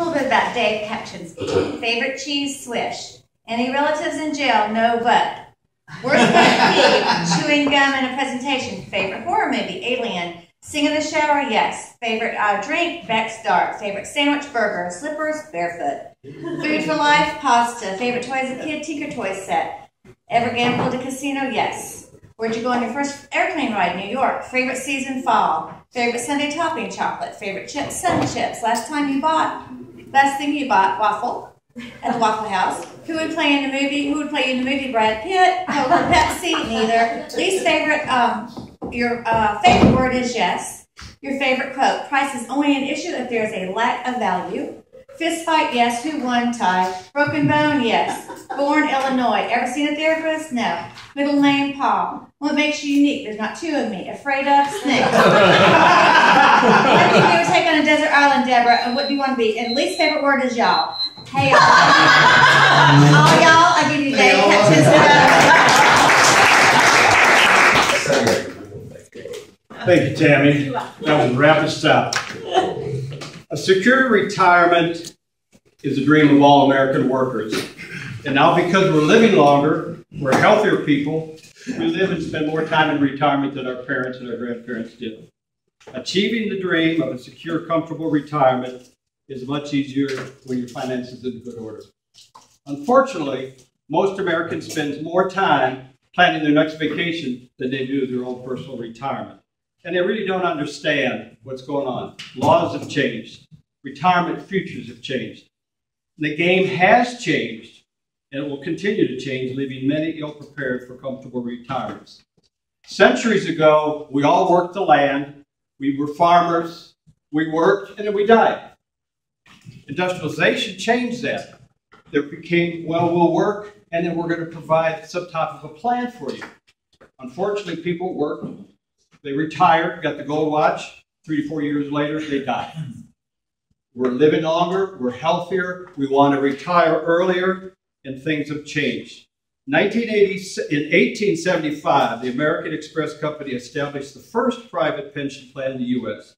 little bit about Dave Kapchinski. Favorite cheese, Swish. Any relatives in jail? No, but. Worst pet peeve, chewing gum in a presentation. Favorite horror movie, Alien. Sing in the shower, yes. Favorite drink, Beck's Dark. Favorite sandwich, burger. Slippers, barefoot. Food for life, pasta. Favorite toy as a kid, Tinker Toy set. Ever gambled at a casino? Yes. Where'd you go on your first airplane ride? New York. Favorite season, fall. Favorite Sunday topping, chocolate. Favorite chips, Sun Chips. Last thing you bought, waffle at the Waffle House. Who would play in the movie? Who would play in the movie? Brad Pitt, Coke or Pepsi? Neither. Least favorite, your favorite word is yes. Your favorite quote, price is only an issue if there is a lack of value. Fist fight, yes. Who won, tie? Broken bone, yes. Born, Illinois. Ever seen a therapist? No. Middle name, Paul. What makes you unique? There's not two of me. Afraid of snakes. What do you take on a desert island, Deborah? And what do you want to be? And least favorite word is y'all. Hey, y'all. All y'all, I give you Dave Kapchinski. Thank you, Tammy. That was rapid stop. A secure retirement is a dream of all American workers. And now because we're living longer, we're healthier people, we live and spend more time in retirement than our parents and our grandparents did. Achieving the dream of a secure, comfortable retirement is much easier when your finances are in good order. Unfortunately, most Americans spend more time planning their next vacation than they do their own personal retirement. And they really don't understand what's going on. Laws have changed. Retirement futures have changed. The game has changed, and it will continue to change, leaving many ill-prepared for comfortable retirements. Centuries ago, we all worked the land. We were farmers. We worked, and then we died. Industrialization changed that. There became, well, we'll work, and then we're going to provide some type of a plan for you. Unfortunately, people work. They retired, got the gold watch. 3 to 4 years later, they died. We're living longer, we're healthier, we want to retire earlier, and things have changed. In 1875, the American Express Company established the first private pension plan in the U.S.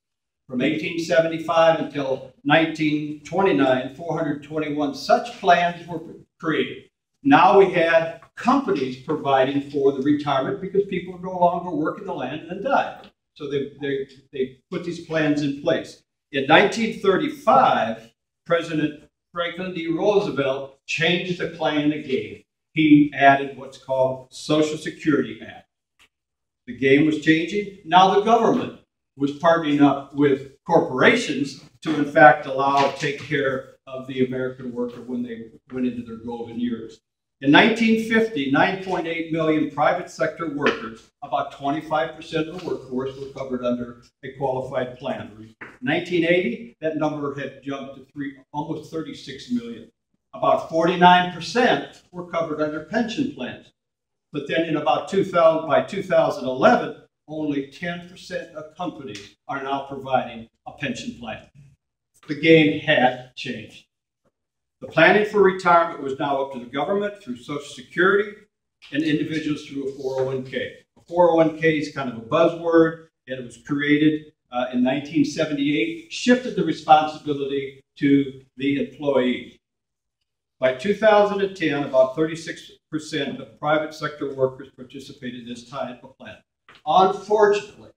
From 1875 until 1929, 421 such plans were created. Now we had companies providing for the retirement because people no longer work in the land and then die. So they put these plans in place. In 1935, President Franklin D. Roosevelt changed the plan again. He added what's called Social Security Act. The game was changing. Now the government was partnering up with corporations to, in fact, take care of the American worker when they went into their golden years. In 1950, 9.8 million private sector workers, about 25% of the workforce, were covered under a qualified plan. In 1980, that number had jumped to almost 36 million. About 49% were covered under pension plans. But then by 2011, only 10% of companies are now providing a pension plan. The game had changed. The planning for retirement was now up to the government through Social Security and individuals through a 401k. A 401k is kind of a buzzword, and it was created in 1978, shifted the responsibility to the employee. By 2010, about 36% of private sector workers participated in this type of plan. Unfortunately,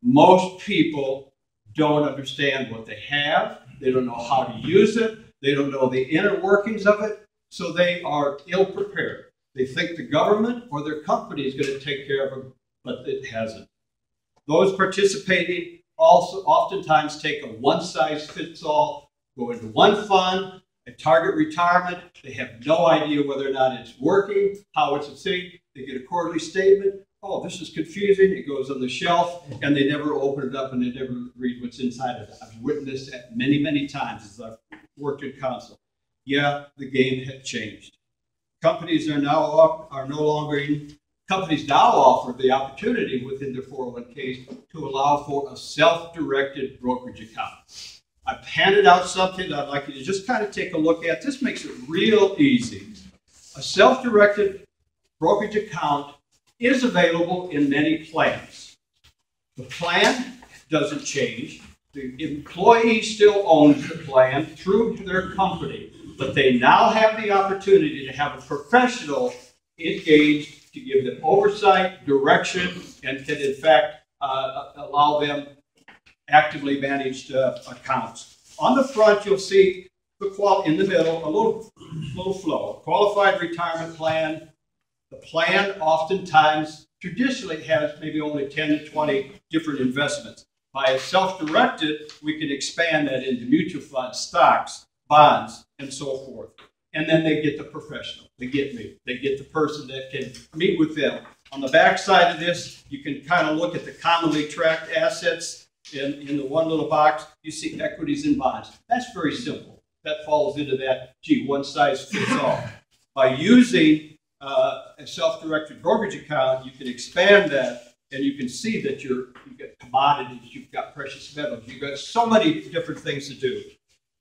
most people don't understand what they have. They don't know how to use it. They don't know the inner workings of it, so they are ill-prepared. They think the government or their company is going to take care of them, but it hasn't. Those participating also oftentimes take a one-size-fits-all, go into one fund, a target retirement. They have no idea whether or not it's working, how it's achieved. They get a quarterly statement. Oh, this is confusing. It goes on the shelf, and they never open it up, and they never read what's inside of it. I've witnessed that many, many times as I've worked in counsel. Yeah, the game had changed. Companies now offer the opportunity within their 401ks to allow for a self-directed brokerage account. I've handed out something that I'd like you to just kind of take a look at. This makes it real easy. A self-directed brokerage account is available in many plans. The plan doesn't change. The employee still owns the plan through their company, but they now have the opportunity to have a professional engaged to give them oversight, direction, and can in fact allow them actively managed accounts. On the front, you'll see in the middle a little flow. Qualified retirement plan. The plan oftentimes traditionally has maybe only 10 to 20 different investments. By a self-directed, we can expand that into mutual funds, stocks, bonds, and so forth. And then they get the professional. They get me. They get the person that can meet with them. On the back side of this, you can kind of look at the commonly tracked assets. In the one little box, you see equities and bonds. That's very simple. That falls into that, one size fits all. By using a self-directed brokerage account, you can expand that. And you can see that you've got commodities, you've got precious metals, you've got so many different things to do.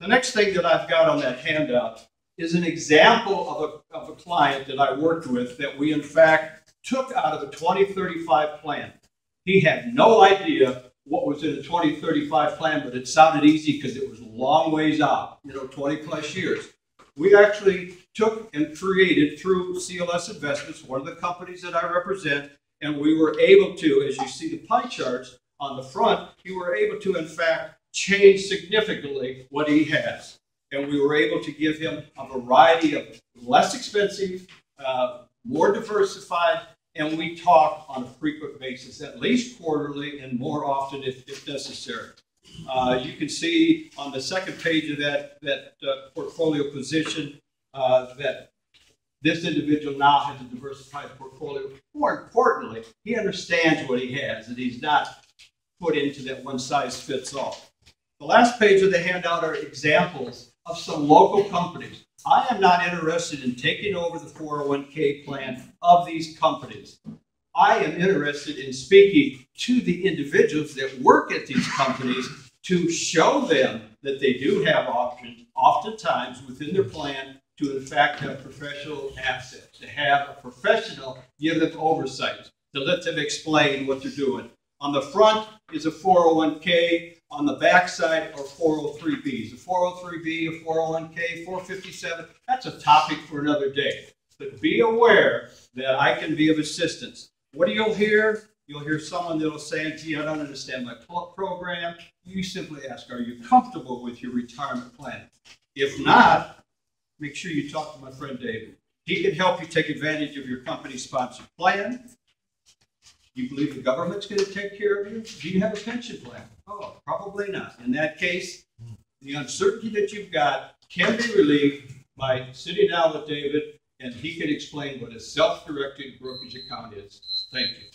The next thing that I've got on that handout is an example of a client that I worked with that we in fact took out of a 2035 plan. He had no idea what was in a 2035 plan, but it sounded easy because it was a long ways out, 20 plus years. We actually took and created through CLS Investments, one of the companies that I represent, and we were able to, as you see the pie charts on the front, we were able to, in fact, change significantly what he has. And we were able to give him a variety of less expensive, more diversified, and we talk on a frequent basis, at least quarterly and more often if necessary. You can see on the second page of that portfolio position that this individual now has a diversified portfolio. More importantly, he understands what he has, and he's not put into that one-size-fits-all. The last page of the handout are examples of some local companies. I am not interested in taking over the 401k plan of these companies. I am interested in speaking to the individuals that work at these companies to show them that they do have options, oftentimes within their plan, to in fact have professional assets, to have a professional give them oversight, to let them explain what they're doing. On the front is a 401k, on the back side are 403bs. A 403b, a 401k, 457, that's a topic for another day. But be aware that I can be of assistance. What do you hear? You'll hear someone that will say, gee, I don't understand my program. You simply ask, are you comfortable with your retirement plan? If not, make sure you talk to my friend David. He can help you take advantage of your company-sponsored plan. You believe the government's going to take care of you? Do you have a pension plan? Oh, probably not. In that case, the uncertainty that you've got can be relieved by sitting down with David, and he can explain what a self-directed brokerage account is. Thank you.